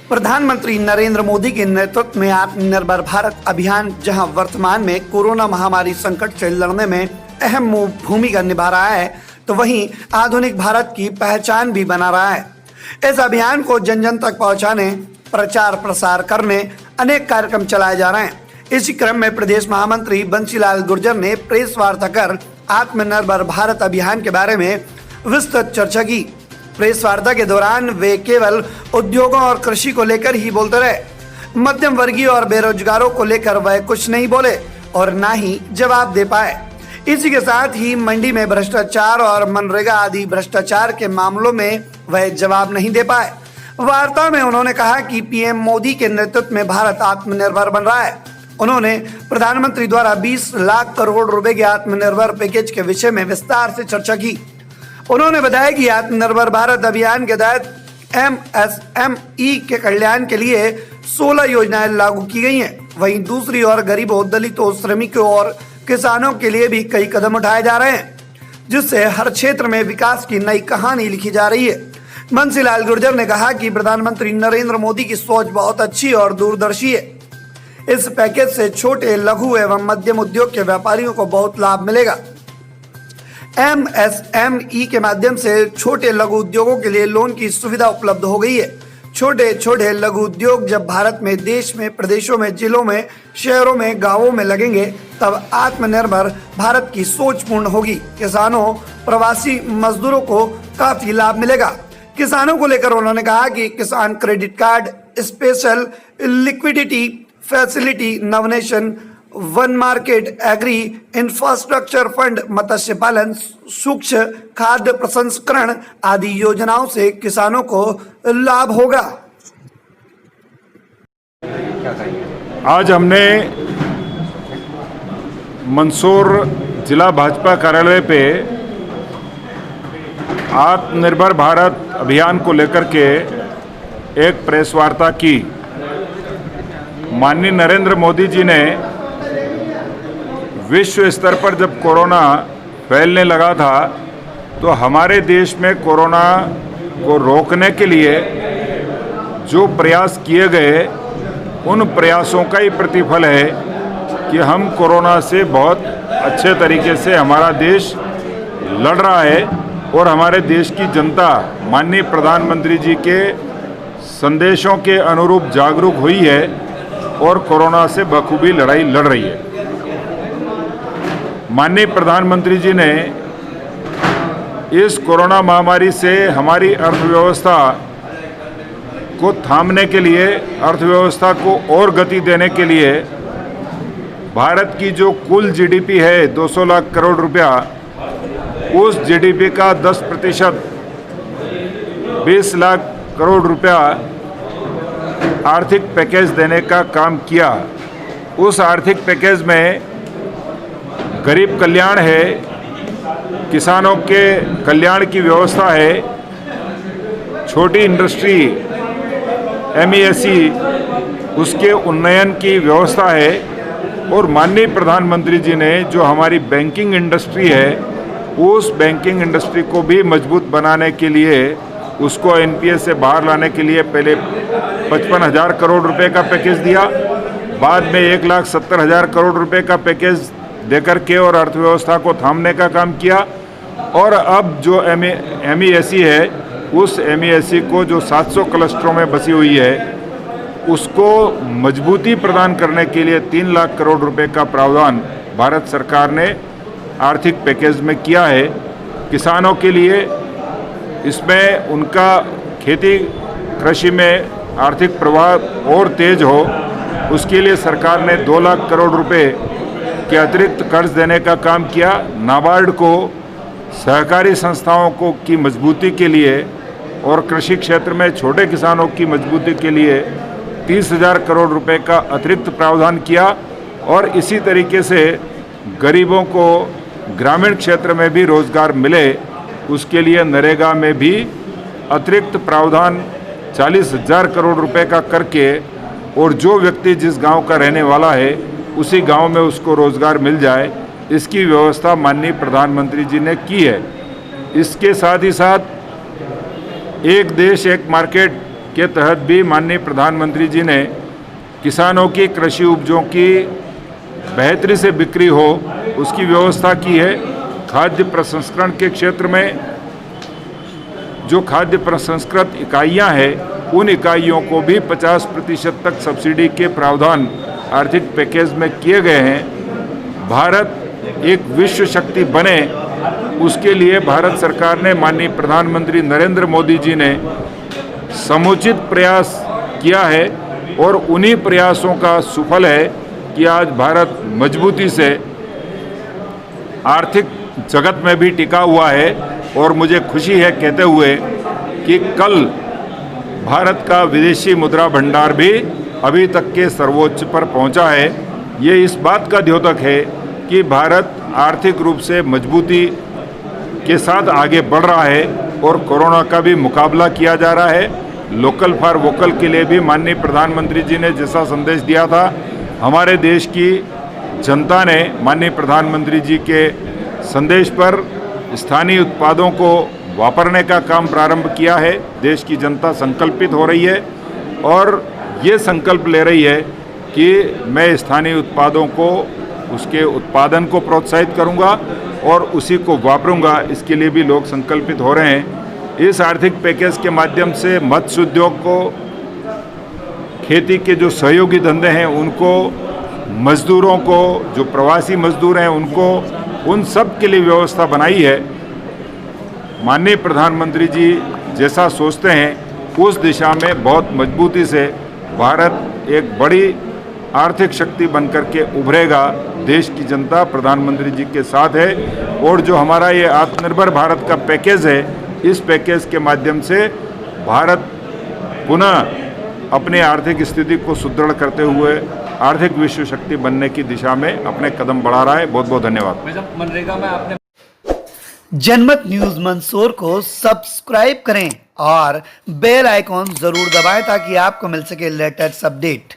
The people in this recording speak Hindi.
प्रधानमंत्री नरेंद्र मोदी के नेतृत्व में आत्मनिर्भर भारत अभियान जहां वर्तमान में कोरोना महामारी संकट से लड़ने में अहम भूमिका निभा रहा है, तो वहीं आधुनिक भारत की पहचान भी बना रहा है। इस अभियान को जन जन तक पहुंचाने, प्रचार प्रसार करने अनेक कार्यक्रम चलाए जा रहे हैं। इसी क्रम में प्रदेश महामंत्री बंसीलाल गुर्जर ने प्रेस वार्ता कर आत्मनिर्भर भारत अभियान के बारे में विस्तृत चर्चा की। प्रेस वार्ता के दौरान वे केवल उद्योगों और कृषि को लेकर ही बोलते रहे। मध्यम वर्गीय और बेरोजगारों को लेकर वह कुछ नहीं बोले और ना ही जवाब दे पाए। इसी के साथ ही मंडी में भ्रष्टाचार और मनरेगा आदि भ्रष्टाचार के मामलों में वह जवाब नहीं दे पाए। वार्ता में उन्होंने कहा कि पीएम मोदी के नेतृत्व में भारत आत्मनिर्भर बन रहा है। उन्होंने प्रधानमंत्री द्वारा 20 लाख करोड़ रुपए के आत्मनिर्भर पैकेज के विषय में विस्तार से चर्चा की। उन्होंने बताया कि आत्मनिर्भर भारत अभियान के तहत एमएसएमई के कल्याण के लिए 16 योजनाएं लागू की गई हैं। वहीं दूसरी ओर गरीबों, दलितों, श्रमिकों और किसानों के लिए भी कई कदम उठाए जा रहे हैं, जिससे हर क्षेत्र में विकास की नई कहानी लिखी जा रही है। बंसीलाल गुर्जर ने कहा कि प्रधानमंत्री नरेंद्र मोदी की सोच बहुत अच्छी और दूरदर्शी है। इस पैकेज से छोटे, लघु एवं मध्यम उद्योग के व्यापारियों को बहुत लाभ मिलेगा। एमएसएमई के माध्यम से छोटे लघु उद्योगों के लिए लोन की सुविधा उपलब्ध हो गई है। छोटे छोटे लघु उद्योग जब भारत में, देश में, प्रदेशों में, जिलों में, शहरों में, गांवों में लगेंगे, तब आत्मनिर्भर भारत की सोच पूर्ण होगी। किसानों, प्रवासी मजदूरों को काफी लाभ मिलेगा। किसानों को लेकर उन्होंने कहा कि किसान credit card, special liquidity facility, one nation, one market, agri infrastructure fund, मत्स्य पालन, सूक्ष्म खाद्य प्रसंस्करण आदि योजनाओं से किसानों को लाभ होगा। आज हमने मंदसौर जिला भाजपा कार्यालय पे आत्मनिर्भर भारत अभियान को लेकर के एक प्रेस वार्ता की। माननीय नरेंद्र मोदी जी ने विश्व स्तर पर जब कोरोना फैलने लगा था, तो हमारे देश में कोरोना को रोकने के लिए जो प्रयास किए गए, उन प्रयासों का ही प्रतिफल है कि हम कोरोना से बहुत अच्छे तरीके से हमारा देश लड़ रहा है और हमारे देश की जनता माननीय प्रधानमंत्री जी के संदेशों के अनुरूप जागरूक हुई है और कोरोना से बखूबी लड़ाई लड़ रही है। माननीय प्रधानमंत्री जी ने इस कोरोना महामारी से हमारी अर्थव्यवस्था को थामने के लिए, अर्थव्यवस्था को और गति देने के लिए भारत की जो कुल जीडीपी है 200 लाख करोड़ रुपया, उस जीडीपी का 10% 20 लाख करोड़ रुपया आर्थिक पैकेज देने का काम किया। उस आर्थिक पैकेज में गरीब कल्याण है, किसानों के कल्याण की व्यवस्था है, छोटी इंडस्ट्री एमईएसई उसके उन्नयन की व्यवस्था है और माननीय प्रधानमंत्री जी ने जो हमारी बैंकिंग इंडस्ट्री है, उस बैंकिंग इंडस्ट्री को भी मजबूत बनाने के लिए, उसको एनपीए से बाहर लाने के लिए पहले 55,000 करोड़ रुपए का पैकेज दिया, बाद में 1,70,000 करोड़ रुपए का पैकेज देकर के और अर्थव्यवस्था को थामने का काम किया। और अब जो एमईएसई है, उस एमईएसई को जो 700 क्लस्टरों में बसी हुई है, उसको मजबूती प्रदान करने के लिए 3 लाख करोड़ रुपए का प्रावधान भारत सरकार ने आर्थिक पैकेज में किया है। किसानों के लिए इसमें उनका खेती कृषि में आर्थिक प्रवाह और तेज हो, उसके लिए सरकार ने 2 लाख करोड़ रुपए के अतिरिक्त कर्ज देने का काम किया। नाबार्ड को सहकारी संस्थाओं को की मजबूती के लिए और कृषि क्षेत्र में छोटे किसानों की मजबूती के लिए 30,000 करोड़ रुपए का अतिरिक्त प्रावधान किया। और इसी तरीके से गरीबों को ग्रामीण क्षेत्र में भी रोजगार मिले, उसके लिए नरेगा में भी अतिरिक्त प्रावधान 40,000 करोड़ रुपए का करके, और जो व्यक्ति जिस गांव का रहने वाला है उसी गांव में उसको रोजगार मिल जाए, इसकी व्यवस्था माननीय प्रधानमंत्री जी ने की है। इसके साथ ही साथ एक देश एक मार्केट के तहत भी माननीय प्रधानमंत्री जी ने किसानों की कृषि उपजों की बेहतरी से बिक्री हो उसकी व्यवस्था की है। खाद्य प्रसंस्करण के क्षेत्र में जो खाद्य प्रसंस्कृत इकाइयां हैं उन इकाइयों को भी 50% तक सब्सिडी के प्रावधान आर्थिक पैकेज में किए गए हैं। भारत एक विश्व शक्ति बने उसके लिए भारत सरकार ने माननीय प्रधानमंत्री नरेंद्र मोदी जी ने समुचित प्रयास किया है और उन्हीं प्रयासों का सुफल है कि आज भारत मजबूती से आर्थिक जगत में भी टिका हुआ है। और मुझे खुशी है कहते हुए कि कल भारत का विदेशी मुद्रा भंडार भी अभी तक के सर्वोच्च पर पहुंचा है। ये इस बात का द्योतक है कि भारत आर्थिक रूप से मजबूती के साथ आगे बढ़ रहा है और कोरोना का भी मुकाबला किया जा रहा है। लोकल फॉर वोकल के लिए भी माननीय प्रधानमंत्री जी ने जैसा संदेश दिया था, हमारे देश की जनता ने माननीय प्रधानमंत्री जी के संदेश पर स्थानीय उत्पादों को वापरने का काम प्रारंभ किया है। देश की जनता संकल्पित हो रही है और ये संकल्प ले रही है कि मैं स्थानीय उत्पादों को उसके उत्पादन को प्रोत्साहित करूंगा और उसी को वापरूंगा। इसके लिए भी लोग संकल्पित हो रहे हैं। इस आर्थिक पैकेज के माध्यम से मत्स्य उद्योग को, खेती के जो सहयोगी धंधे हैं उनको, मजदूरों को, जो प्रवासी मजदूर हैं उनको, उन सब के लिए व्यवस्था बनाई है। माननीय प्रधानमंत्री जी जैसा सोचते हैं उस दिशा में बहुत मजबूती से भारत एक बड़ी आर्थिक शक्ति बनकर के उभरेगा। देश की जनता प्रधानमंत्री जी के साथ है और जो हमारा ये आत्मनिर्भर भारत का पैकेज है, इस पैकेज के माध्यम से भारत पुनः अपने आर्थिक स्थिति को सुदृढ़ करते हुए आर्थिक विश्व शक्ति बनने की दिशा में अपने कदम बढ़ा रहा है। बहुत बहुत धन्यवाद। मनरेगा में आपने जनमत न्यूज मंदसौर को सब्सक्राइब करें और बेल आइकॉन जरूर दबाएं ताकि आपको मिल सके लेटेस्ट अपडेट।